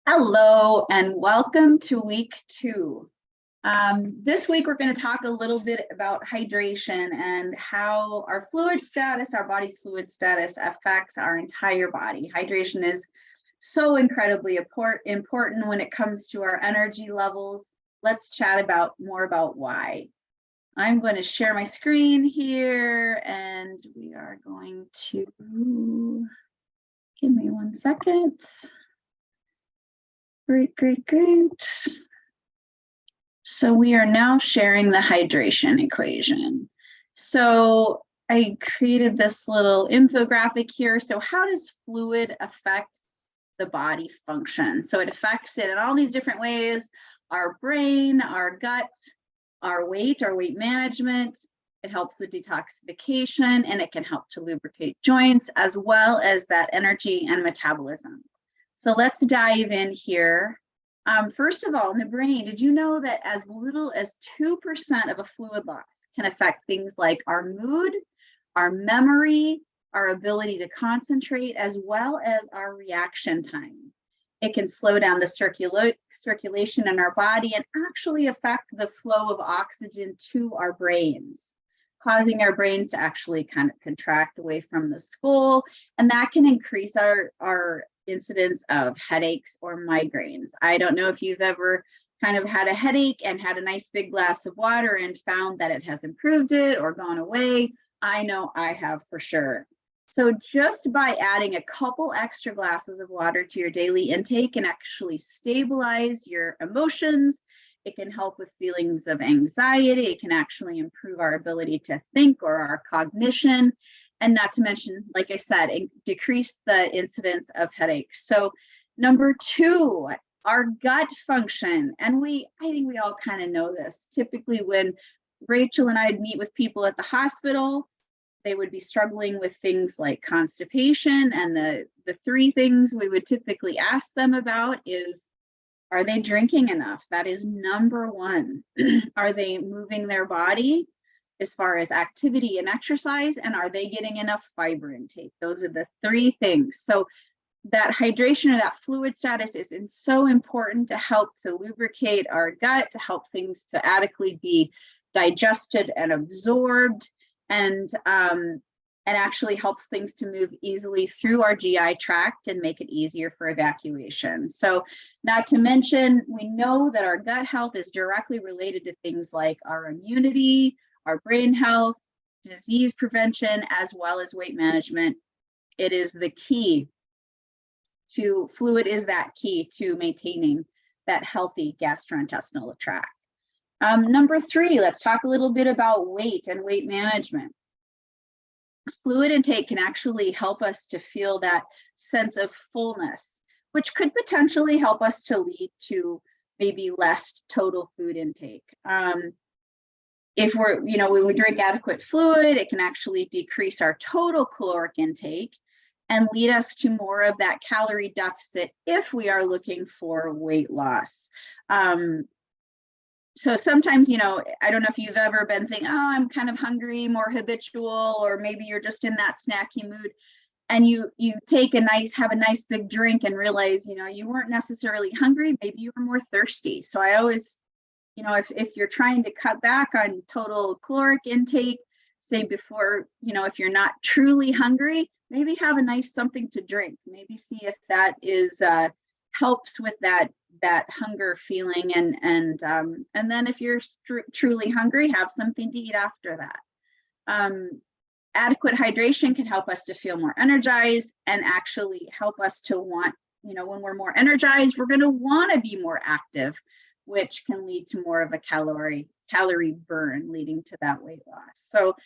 Hello and welcome to week 2. This week we're going to talk a little bit about hydration and how our fluid status, our body's fluid status affects our entire body. Hydration is so incredibly important when it comes to our energy levels. Let's chat more about why. I'm going to share my screen here and we are going to, give me 1 second. Great. So we are now sharing the hydration equation. So I created this little infographic here. So how does fluid affect the body function? So it affects it in all these different ways: our brain, our gut, our weight management. It helps with detoxification, and it can help to lubricate joints as well as that energy and metabolism. So let's dive in here. First of all, in the brain, did you know that as little as 2% of a fluid loss can affect things like our mood, our memory, our ability to concentrate, as well as our reaction time? It can slow down the circulation in our body and actually affect the flow of oxygen to our brains, causing our brains to actually kind of contract away from the skull. And that can increase our incidence of headaches or migraines. I don't know if you've ever kind of had a headache and had a nice big glass of water and found that it has improved it or gone away. I know I have for sure. So just by adding a couple extra glasses of water to your daily intake can actually stabilize your emotions. It can help with feelings of anxiety. It can actually improve our ability to think or our cognition. And not to mention, like I said, decrease the incidence of headaches. So number 2, our gut function. And I think we all kind of know this. Typically when Rachel and I'd meet with people at the hospital, they would be struggling with things like constipation. And the 3 things we would typically ask them about is, are they drinking enough? That is number 1. Are they moving their body as far as activity and exercise? And are they getting enough fiber intake? Those are the 3 things. So that hydration or that fluid status is so important to help to lubricate our gut, to help things to adequately be digested and absorbed, and actually helps things to move easily through our GI tract and make it easier for evacuation. So not to mention, we know that our gut health is directly related to things like our immunity, our brain health, disease prevention, as well as weight management. It is the key to, fluid is that key to maintaining that healthy gastrointestinal tract. Number 3, let's talk a little bit about weight and weight management. Fluid intake can actually help us to feel that sense of fullness, which could potentially help us to lead to maybe less total food intake. If when we drink adequate fluid, it can actually decrease our total caloric intake and lead us to more of that calorie deficit if we are looking for weight loss. So sometimes, I don't know if you've ever been thinking, oh, I'm kind of hungry, more habitual, or maybe you're just in that snacky mood, and you have a nice big drink and realize, you weren't necessarily hungry, maybe you were more thirsty. So I always, if you're trying to cut back on total caloric intake, say before, if you're not truly hungry, maybe have a nice something to drink. Maybe see if that is helps with that hunger feeling, and then if you're truly hungry, have something to eat after that. Adequate hydration can help us to feel more energized and actually help us to want, when we're more energized, we're going to want to be more active, which can lead to more of a calorie burn, leading to that weight loss.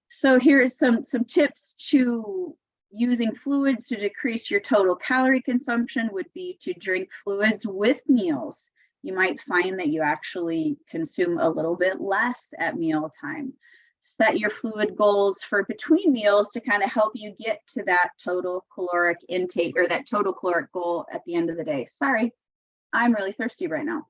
So here's some tips to using fluids to decrease your total calorie consumption. Would be to drink fluids with meals. You might find that you actually consume a little bit less at mealtime. Set your fluid goals for between meals to kind of help you get to that total caloric intake, or that total caloric goal at the end of the day. Sorry, I'm really thirsty right now.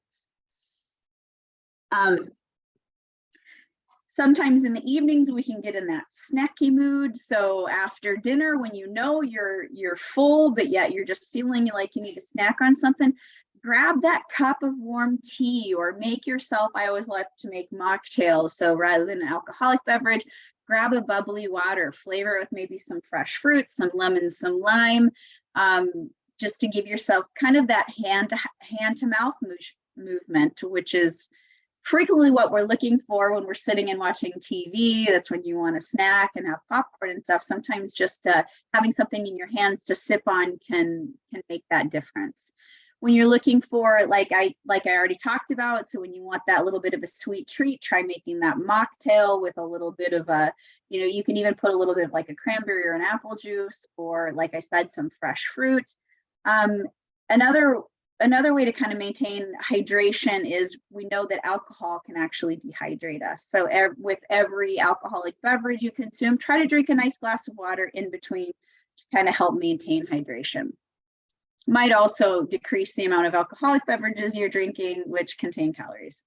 Sometimes in the evenings we can get in that snacky mood. So after dinner, when you know you're full, but yet you're just feeling like you need to snack on something, grab that cup of warm tea or make yourself, I always like to make mocktails. So rather than an alcoholic beverage, grab a bubbly water, flavor it with maybe some fresh fruit, some lemon, some lime, just to give yourself kind of that hand to mouth movement, which is frequently what we're looking for when we're sitting and watching TV. That's when you want to snack and have popcorn and stuff. Sometimes just having something in your hands to sip on can make that difference. When you're looking for, like I already talked about, so when you want that little bit of a sweet treat, try making that mocktail with a little bit of a, you can even put a little bit of like a cranberry or an apple juice, or like I said, some fresh fruit. Another way to kind of maintain hydration is we know that alcohol can actually dehydrate us. So with every alcoholic beverage you consume, try to drink a nice glass of water in between to kind of help maintain hydration. Might also decrease the amount of alcoholic beverages you're drinking, which contain calories.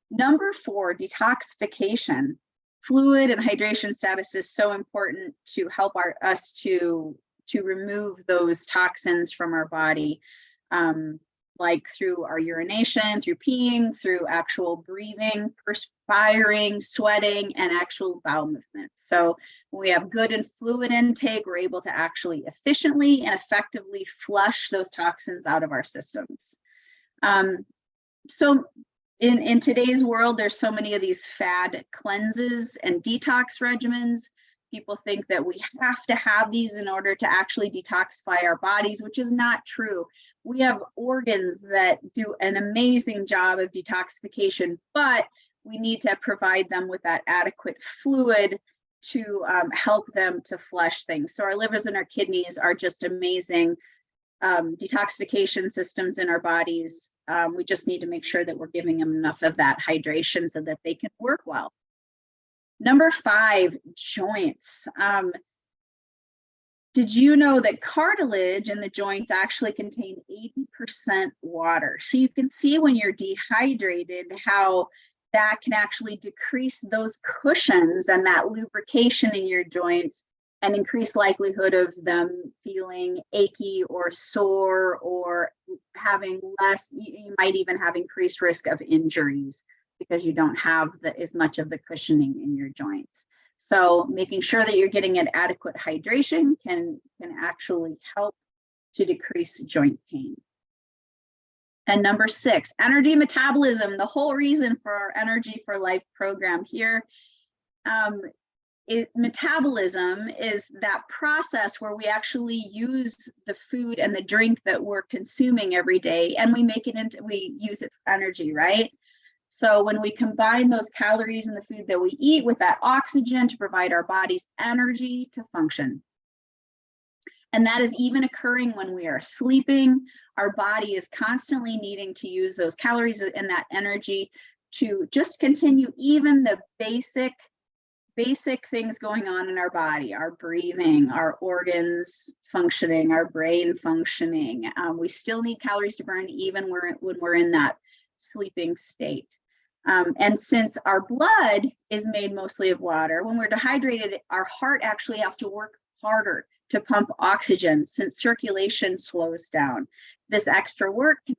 Number 4, detoxification. Fluid and hydration status is so important to help us to remove those toxins from our body, like through our urination, through peeing, through actual breathing, perspiring, sweating, and actual bowel movements. So when we have good and fluid intake, we're able to actually efficiently and effectively flush those toxins out of our systems. So in today's world, there's so many of these fad cleanses and detox regimens. People think that we have to have these in order to actually detoxify our bodies, which is not true. We have organs that do an amazing job of detoxification, but we need to provide them with that adequate fluid to help them to flush things. So our livers and our kidneys are just amazing detoxification systems in our bodies. We just need to make sure that we're giving them enough of that hydration so that they can work well. Number 5, joints. Did you know that cartilage in the joints actually contain 80% water? So you can see when you're dehydrated how that can actually decrease those cushions and that lubrication in your joints and increase likelihood of them feeling achy or sore or having less, you might even have increased risk of injuries because you don't have as much of the cushioning in your joints. So making sure that you're getting an adequate hydration can actually help to decrease joint pain. And number 6, energy metabolism. The whole reason for our Energy for Life program here, metabolism is that process where we actually use the food and the drink that we're consuming every day, and we use it for energy, right? So when we combine those calories in the food that we eat with that oxygen to provide our bodies energy to function. And that is even occurring when we are sleeping. Our body is constantly needing to use those calories and that energy to just continue even the basic things going on in our body, our breathing, our organs functioning, our brain functioning. We still need calories to burn even when we're in that sleeping state. And since our blood is made mostly of water, when we're dehydrated, our heart actually has to work harder to pump oxygen since circulation slows down. This extra work can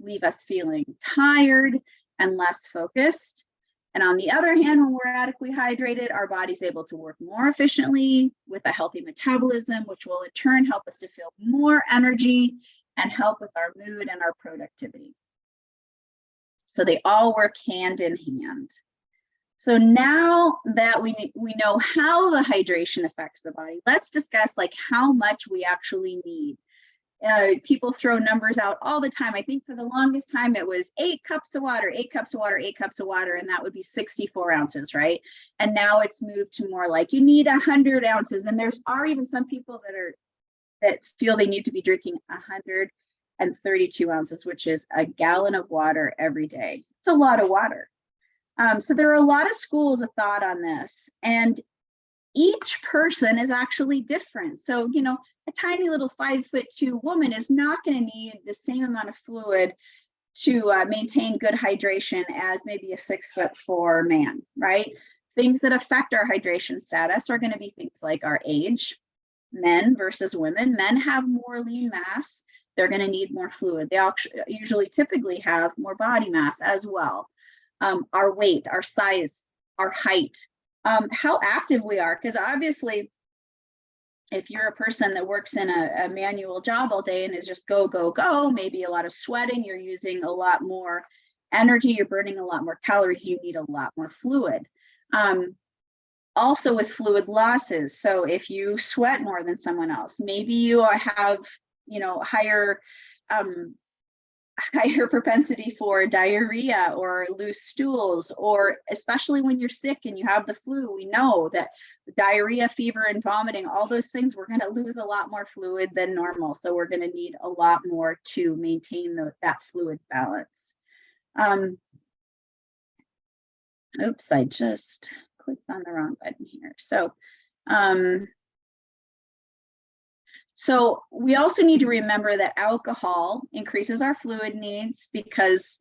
leave us feeling tired and less focused. And on the other hand, when we're adequately hydrated, our body's able to work more efficiently with a healthy metabolism, which will in turn help us to feel more energy and help with our mood and our productivity. So they all work hand in hand. So now that we know how the hydration affects the body, let's discuss like how much we actually need. People throw numbers out all the time. I think for the longest time it was 8 cups of water, 8 cups of water, 8 cups of water, and that would be 64 ounces, right? And now it's moved to more like you need 100 ounces. And there are even some people that feel they need to be drinking 132 ounces, which is a gallon of water every day. It's a lot of water. So there are a lot of schools of thought on this, and each person is actually different. So, a tiny little 5'2" woman is not going to need the same amount of fluid maintain good hydration as maybe a 6'4" man, right? Things that affect our hydration status are going to be things like our age, men versus women. Men have more lean mass. They're going to need more fluid. They usually typically have more body mass as well. Our weight, our size, our height, how active we are, because obviously if you're a person that works in a manual job all day and is just go, go, go, maybe a lot of sweating, you're using a lot more energy, you're burning a lot more calories, you need a lot more fluid. Also with fluid losses. So if you sweat more than someone else, maybe you have, higher propensity for diarrhea or loose stools, or especially when you're sick and you have the flu, we know that diarrhea, fever, and vomiting, all those things, we're going to lose a lot more fluid than normal. So we're going to need a lot more to maintain that fluid balance. Oops, I just clicked on the wrong button here. So we also need to remember that alcohol increases our fluid needs because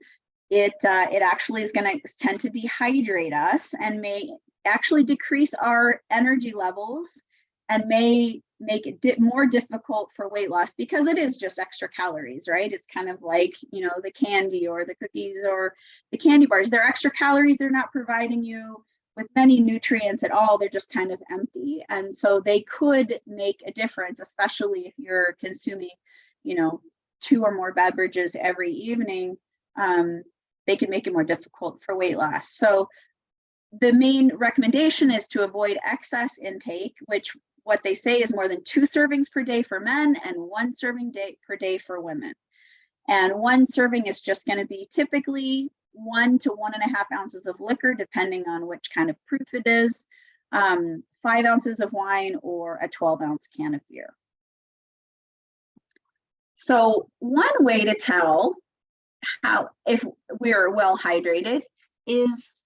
it actually is going to tend to dehydrate us and may actually decrease our energy levels and may make it more difficult for weight loss because it is just extra calories, right? It's kind of like, the candy or the cookies or the candy bars. They're extra calories. They're not providing you with many nutrients at all. They're just kind of empty. And so they could make a difference, especially if you're consuming, 2 or more beverages every evening. They can make it more difficult for weight loss. So the main recommendation is to avoid excess intake, which what they say is more than 2 servings per day for men and 1 serving per day for women. And 1 serving is just going to be typically 1 to 1.5 ounces of liquor, depending on which kind of proof it is, 5 ounces of wine, or a 12-ounce can of beer. So one way to tell if we're well hydrated is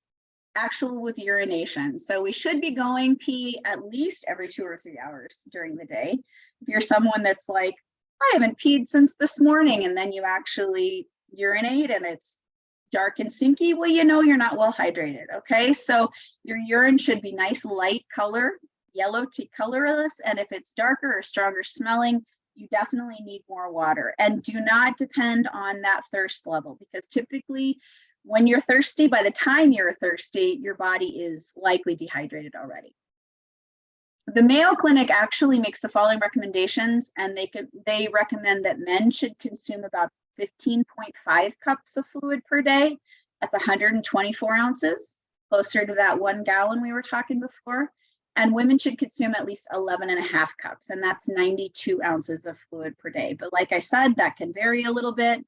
actual with urination. So we should be going pee at least every 2 or 3 hours during the day. If you're someone that's like, I haven't peed since this morning, and then you actually urinate and it's dark and stinky, well, you're not well hydrated. Okay, so your urine should be nice light color, yellow to colorless, and if it's darker or stronger smelling, you definitely need more water. And do not depend on that thirst level, because typically when you're thirsty, by the time you're thirsty, your body is likely dehydrated already. The Mayo Clinic actually makes the following recommendations, and they recommend that men should consume about 15.5 cups of fluid per day. That's 124 ounces, closer to that 1 gallon we were talking before. And women should consume at least 11.5 cups, and that's 92 ounces of fluid per day. But like I said, that can vary a little bit.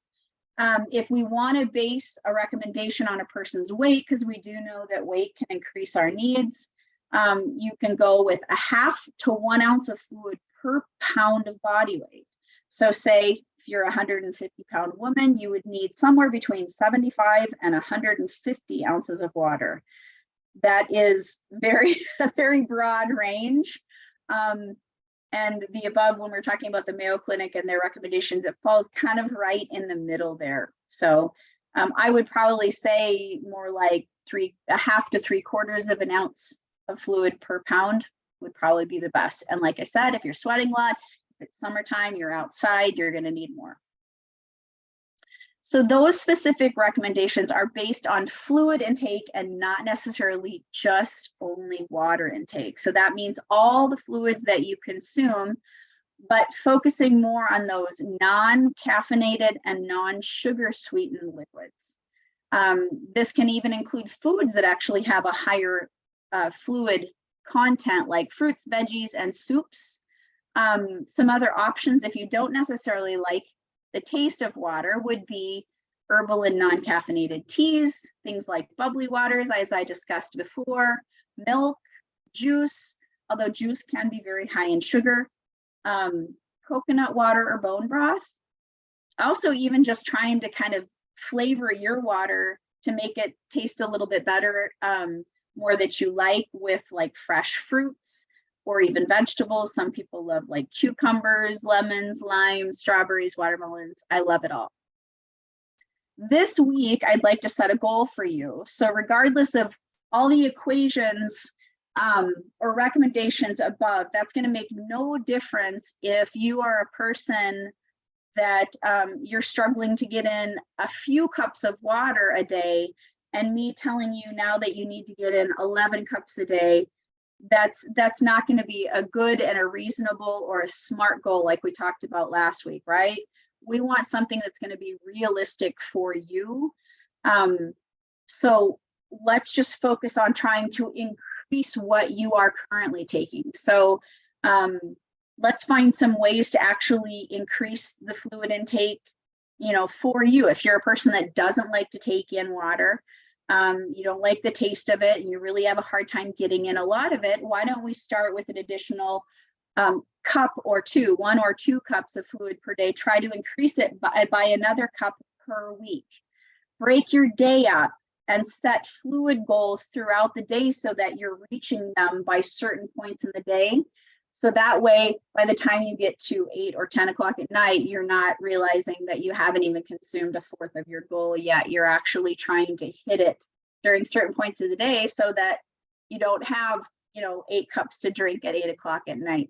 If we want to base a recommendation on a person's weight, because we do know that weight can increase our needs, you can go with 1/2 to 1 ounce of fluid per pound of body weight. So say if you're a 150-pound woman, you would need somewhere between 75 and 150 ounces of water. That is a very broad range. And the above, when we're talking about the Mayo Clinic and their recommendations, it falls kind of right in the middle there. So I would probably say more like 1/2 to 3/4 of an ounce of fluid per pound would probably be the best. And like I said, if you're sweating a lot, if it's summertime, you're outside, you're going to need more. So those specific recommendations are based on fluid intake and not necessarily just only water intake. So that means all the fluids that you consume, but focusing more on those non-caffeinated and non-sugar sweetened liquids. This can even include foods that actually have a higher fluid content, like fruits, veggies, and soups. Some other options, if you don't necessarily like the taste of water, would be herbal and non-caffeinated teas, things like bubbly waters, as I discussed before, milk, juice, although juice can be very high in sugar, coconut water or bone broth. Also, even just trying to kind of flavor your water to make it taste a little bit better, more that you like, with like fresh fruits or even vegetables. Some people love like cucumbers, lemons, limes, strawberries, watermelons. I love it all. This week, I'd like to set a goal for you. So regardless of all the equations or recommendations above, that's going to make no difference if you are a person that you're struggling to get in a few cups of water a day, and me telling you now that you need to get in 11 cups a day, that's not going to be a good and a reasonable or a smart goal like we talked about last week, right? We want something that's going to be realistic for you. So let's just focus on trying to increase what you are currently taking. So let's find some ways to actually increase the fluid intake, for you. If you're a person that doesn't like to take in water, you don't like the taste of it, and you really have a hard time getting in a lot of it, why don't we start with an additional cup or two, 1 or 2 cups of fluid per day? Try to increase it by another cup per week. Break your day up and set fluid goals throughout the day so that you're reaching them by certain points in the day. So that way, by the time you get to 8 or 10 o'clock at night, you're not realizing that you haven't even consumed a fourth of your goal yet. You're actually trying to hit it during certain points of the day so that you don't have, 8 cups to drink at 8 o'clock at night.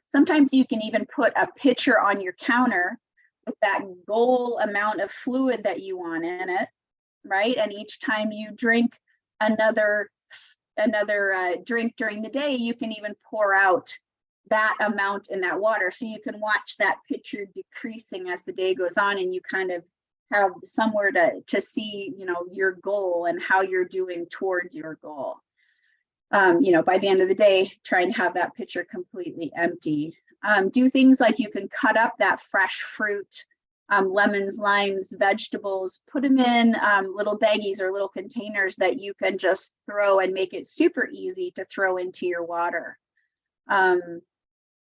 Sometimes you can even put a pitcher on your counter with that goal amount of fluid that you want in it, right? And each time you drink another drink during the day, you can even pour out that amount in that water. So you can watch that pitcher decreasing as the day goes on, and you kind of have somewhere to see, your goal and how you're doing towards your goal. By the end of the day, try and have that pitcher completely empty. Do things like you can cut up that fresh fruit, lemons, limes, vegetables, put them in little baggies or little containers that you can just throw and make it super easy to throw into your water.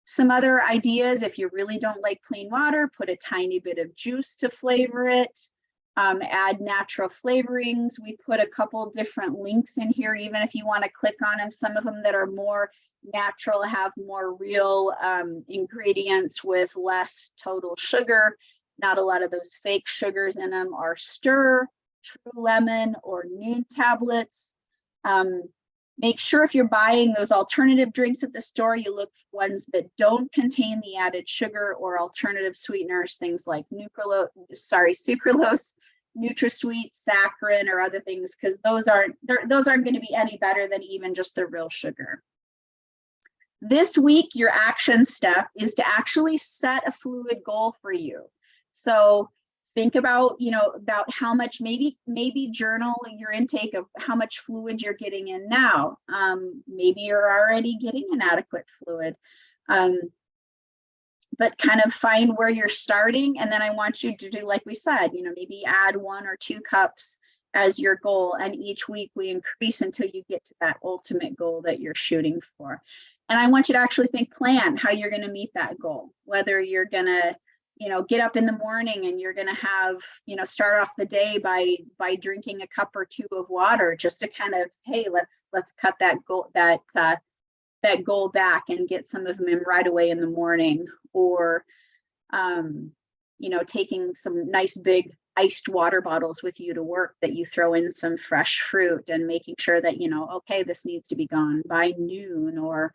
Some other ideas, if you really don't like plain water, put a tiny bit of juice to flavor it. Add natural flavorings. We put a couple different links in here, even if you want to click on them. Some of them that are more natural have more real ingredients with less total sugar. Not a lot of those fake sugars in them. Are Stir, True Lemon, or Noon tablets. Make sure if you're buying those alternative drinks at the store, you look for ones that don't contain the added sugar or alternative sweeteners, things like sucralose, NutraSweet, saccharin, or other things, because those aren't going to be any better than even just the real sugar. This week, your action step is to actually set a fluid goal for you. So think about, about how much, maybe journal your intake of how much fluid you're getting in now. Maybe you're already getting an adequate fluid, but kind of find where you're starting. And then I want you to do, like we said, maybe add 1 or 2 cups as your goal. And each week we increase until you get to that ultimate goal that you're shooting for. And I want you to actually plan how you're going to meet that goal, whether you're going to get up in the morning and you're going to have, start off the day by drinking a cup or 2 of water, just to kind of, hey, let's cut that goal back and get some of them in right away in the morning. Or, taking some nice big iced water bottles with you to work that you throw in some fresh fruit, and making sure that, okay, this needs to be gone by noon or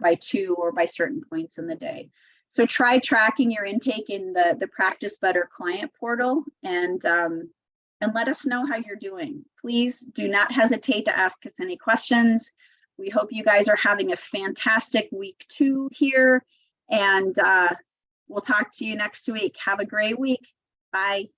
by 2 or by certain points in the day. So try tracking your intake in the Practice Better client portal, and let us know how you're doing. Please do not hesitate to ask us any questions. We hope you guys are having a fantastic week 2 here, and we'll talk to you next week. Have a great week. Bye.